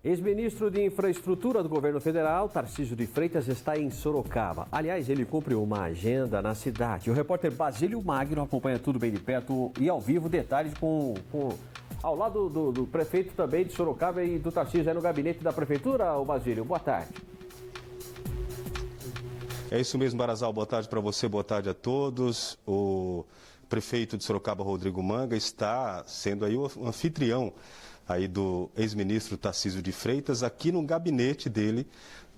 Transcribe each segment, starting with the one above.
Ex-ministro de Infraestrutura do governo federal, Tarcísio de Freitas, está em Sorocaba. Aliás, ele cumpre uma agenda na cidade. O repórter Basílio Magno acompanha tudo bem de perto e ao vivo, detalhes ao lado do prefeito também de Sorocaba e do Tarcísio, é no gabinete da prefeitura, o Basílio. Boa tarde. É isso mesmo, Barazal. Boa tarde para você, boa tarde a todos. O prefeito de Sorocaba, Rodrigo Manga, está sendo aí o anfitrião aí do ex-ministro Tarcísio de Freitas, aqui no gabinete dele,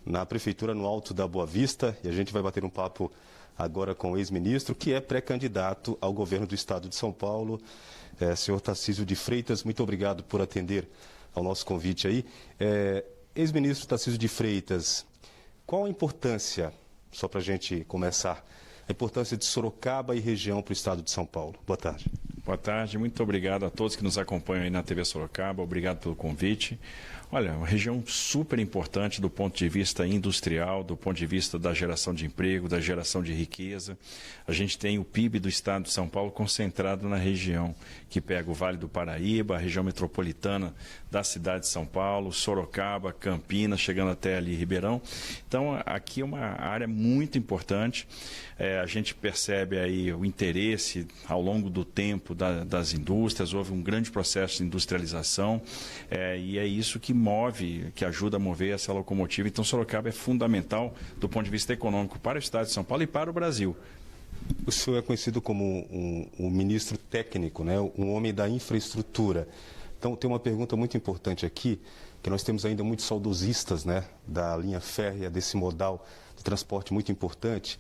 na prefeitura, no Alto da Boa Vista. E a gente vai bater um papo agora com o ex-ministro, que é pré-candidato ao governo do estado de São Paulo. Senhor Tarcísio de Freitas, muito obrigado por atender ao nosso convite aí. Ex-ministro Tarcísio de Freitas, qual a importância, só para a gente começar, a importância de Sorocaba e região para o estado de São Paulo? Boa tarde. Boa tarde, muito obrigado a todos que nos acompanham aí na TV Sorocaba, obrigado pelo convite. Olha, uma região super importante do ponto de vista industrial, do ponto de vista da geração de emprego, da geração de riqueza. A gente tem o PIB do estado de São Paulo concentrado na região que pega o Vale do Paraíba, a região metropolitana da cidade de São Paulo, Sorocaba, Campinas, chegando até ali Ribeirão. Então, aqui é uma área muito importante. A gente percebe aí o interesse ao longo do tempo das indústrias, houve um grande processo de industrialização e é isso que move, que ajuda a mover essa locomotiva. Então, Sorocaba é fundamental do ponto de vista econômico para o estado de São Paulo e para o Brasil. O senhor é conhecido como um ministro técnico, né? Um homem da infraestrutura. Então, tem uma pergunta muito importante aqui, que nós temos ainda muitos saudosistas, né, da linha férrea, desse modal de transporte muito importante.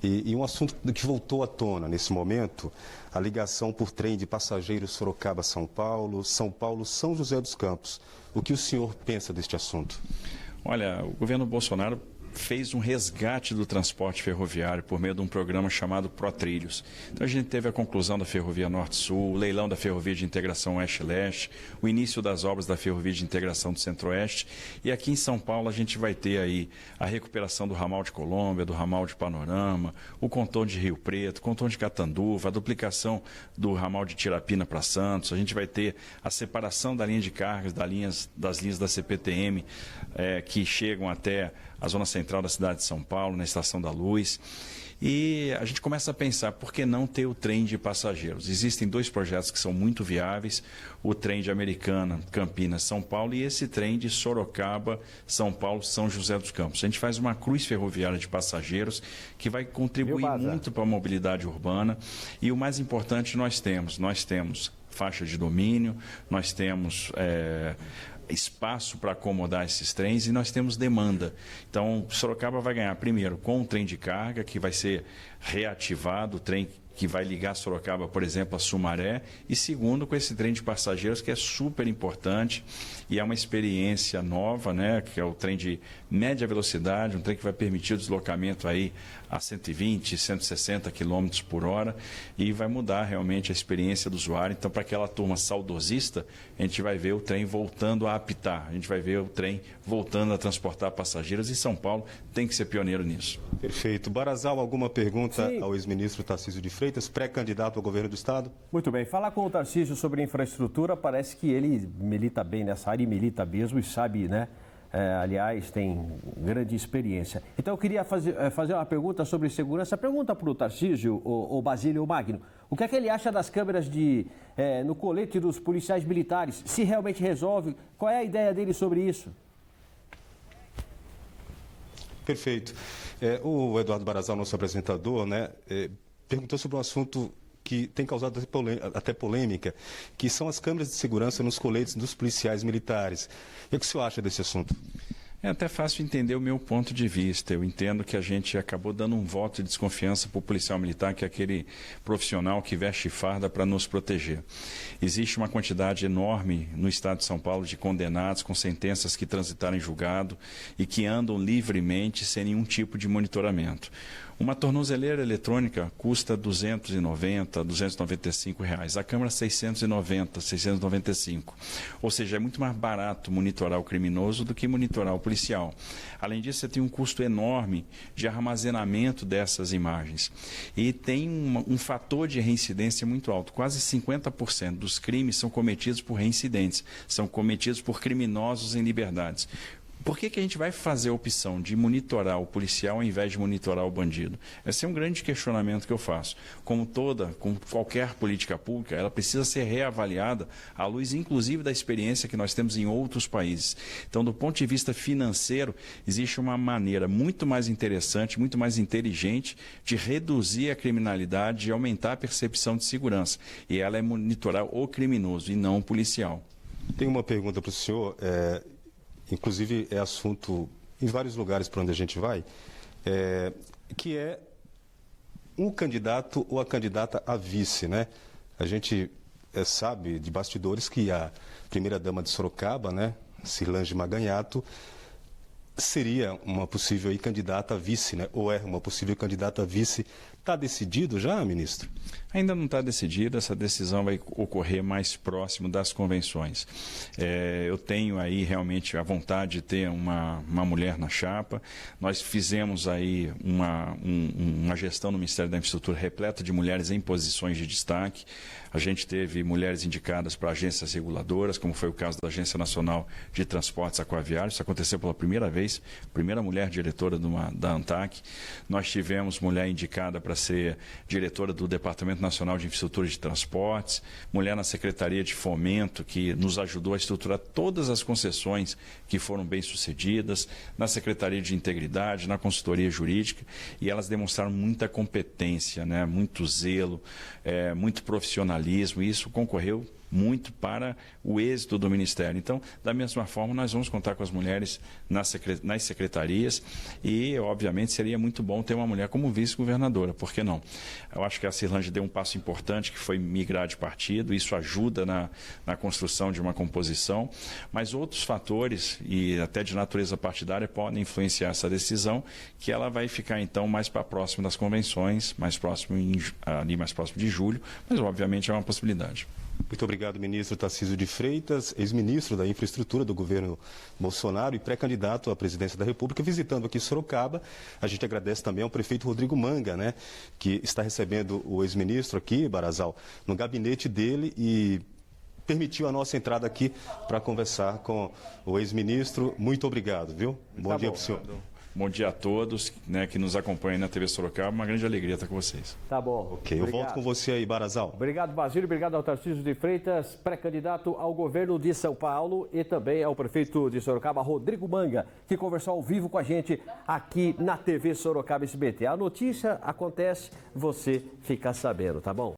E um assunto que voltou à tona nesse momento, a ligação por trem de passageiros Sorocaba-São Paulo, São Paulo-São José dos Campos. O que o senhor pensa deste assunto? Olha, o governo Bolsonaro fez um resgate do transporte ferroviário por meio de um programa chamado ProTrilhos. Então a gente teve a conclusão da Ferrovia Norte-Sul, o leilão da Ferrovia de Integração Oeste-Leste, o início das obras da Ferrovia de Integração do Centro-Oeste, e aqui em São Paulo a gente vai ter aí a recuperação do ramal de Colômbia, do ramal de Panorama, o contorno de Rio Preto, o contorno de Catanduva, a duplicação do ramal de Tirapina para Santos, a gente vai ter a separação da linha de cargas das linhas da CPTM que chegam até a zona central da cidade de São Paulo, na Estação da Luz. E a gente começa a pensar, por que não ter o trem de passageiros? Existem dois projetos que são muito viáveis, o trem de Americana, Campinas, São Paulo, e esse trem de Sorocaba, São Paulo, São José dos Campos. A gente faz uma cruz ferroviária de passageiros que vai contribuir muito para a mobilidade urbana. E o mais importante nós temos faixa de domínio, nós temos espaço para acomodar esses trens e nós temos demanda. Então, Sorocaba vai ganhar primeiro com o trem de carga, que vai ser reativado, o trem que vai ligar Sorocaba, por exemplo, a Sumaré, e segundo, com esse trem de passageiros, que é super importante e é uma experiência nova, né, que é o trem de média velocidade, um trem que vai permitir o deslocamento aí a 120, 160 km por hora e vai mudar realmente a experiência do usuário. Então, para aquela turma saudosista, a gente vai ver o trem voltando a apitar, a gente vai ver o trem voltando a transportar passageiros e São Paulo tem que ser pioneiro nisso. Perfeito. Barazal, alguma pergunta ao ex-ministro Tarcísio de Freitas, pré-candidato ao governo do estado? Muito bem. Falar com o Tarcísio sobre infraestrutura, parece que ele milita bem nessa área e milita mesmo e sabe, né? Aliás, tem grande experiência. Então, eu queria fazer uma pergunta sobre segurança. Pergunta para o Tarcísio, o Basílio Magno. O que é que ele acha das câmeras no colete dos policiais militares? Se realmente resolve? Qual é a ideia dele sobre isso? Perfeito. O Eduardo Barazal, nosso apresentador, né, perguntou sobre um assunto que tem causado até polêmica, que são as câmeras de segurança nos coletes dos policiais militares. O que o senhor acha desse assunto? É até fácil entender o meu ponto de vista. Eu entendo que a gente acabou dando um voto de desconfiança para o policial militar, que é aquele profissional que veste farda para nos proteger. Existe uma quantidade enorme no estado de São Paulo de condenados com sentenças que transitaram em julgado e que andam livremente sem nenhum tipo de monitoramento. Uma tornozeleira eletrônica custa R$ 290, R$ 295. A câmera R$ 690, R$ 695. Ou seja, é muito mais barato monitorar o criminoso do que monitorar o policial. Além disso, você tem um custo enorme de armazenamento dessas imagens. E tem um fator de reincidência muito alto. Quase 50% dos crimes são cometidos por reincidentes, são cometidos por criminosos em liberdades. Por que a gente vai fazer a opção de monitorar o policial ao invés de monitorar o bandido? Esse é um grande questionamento que eu faço. Como qualquer política pública, ela precisa ser reavaliada à luz, inclusive, da experiência que nós temos em outros países. Então, do ponto de vista financeiro, existe uma maneira muito mais interessante, muito mais inteligente de reduzir a criminalidade e aumentar a percepção de segurança. E ela é monitorar o criminoso e não o policial. Tem uma pergunta para o senhor. Inclusive é assunto em vários lugares para onde a gente vai, que é um candidato ou a candidata a vice, né? A gente sabe de bastidores que a primeira-dama de Sorocaba, né, Cirlange Maganhato, seria uma possível candidata a vice, né? Ou é uma possível candidata a vice. Está decidido já, ministro? Ainda não está decidido, essa decisão vai ocorrer mais próximo das convenções. Eu tenho aí realmente a vontade de ter uma mulher na chapa. Nós fizemos aí uma gestão no Ministério da Infraestrutura repleta de mulheres em posições de destaque. A gente teve mulheres indicadas para agências reguladoras, como foi o caso da Agência Nacional de Transportes Aquaviários. Isso aconteceu pela primeira vez, primeira mulher diretora da ANTAQ. Nós tivemos mulher indicada para ser diretora do Departamento Nacional de Infraestrutura de Transportes, mulher na Secretaria de Fomento, que nos ajudou a estruturar todas as concessões que foram bem-sucedidas, na Secretaria de Integridade, na Consultoria Jurídica, e elas demonstraram muita competência, né? Muito zelo, muito profissionalismo, e isso concorreu muito para o êxito do Ministério. Então, da mesma forma, nós vamos contar com as mulheres nas secretarias e, obviamente, seria muito bom ter uma mulher como vice-governadora, por que não? Eu acho que a Cirlange deu um passo importante, que foi migrar de partido, isso ajuda na construção de uma composição, mas outros fatores, e até de natureza partidária, podem influenciar essa decisão, que ela vai ficar, então, mais para próximo das convenções, mais próximo de julho, mas, obviamente, é uma possibilidade. Muito obrigado, ministro Tarcísio de Freitas, ex-ministro da Infraestrutura do governo Bolsonaro e pré-candidato à presidência da República, visitando aqui Sorocaba. A gente agradece também ao prefeito Rodrigo Manga, né, que está recebendo o ex-ministro aqui, Barazal, no gabinete dele e permitiu a nossa entrada aqui para conversar com o ex-ministro. Muito obrigado, viu? Bom dia para o senhor. Bom dia a todos, né, que nos acompanham na TV Sorocaba. Uma grande alegria estar com vocês. Tá bom. Ok, eu volto com você aí, Barazal. Obrigado, Basílio. Obrigado ao Tarcísio de Freitas, pré-candidato ao governo de São Paulo, e também ao prefeito de Sorocaba, Rodrigo Manga, que conversou ao vivo com a gente aqui na TV Sorocaba SBT. A notícia acontece, você fica sabendo, tá bom?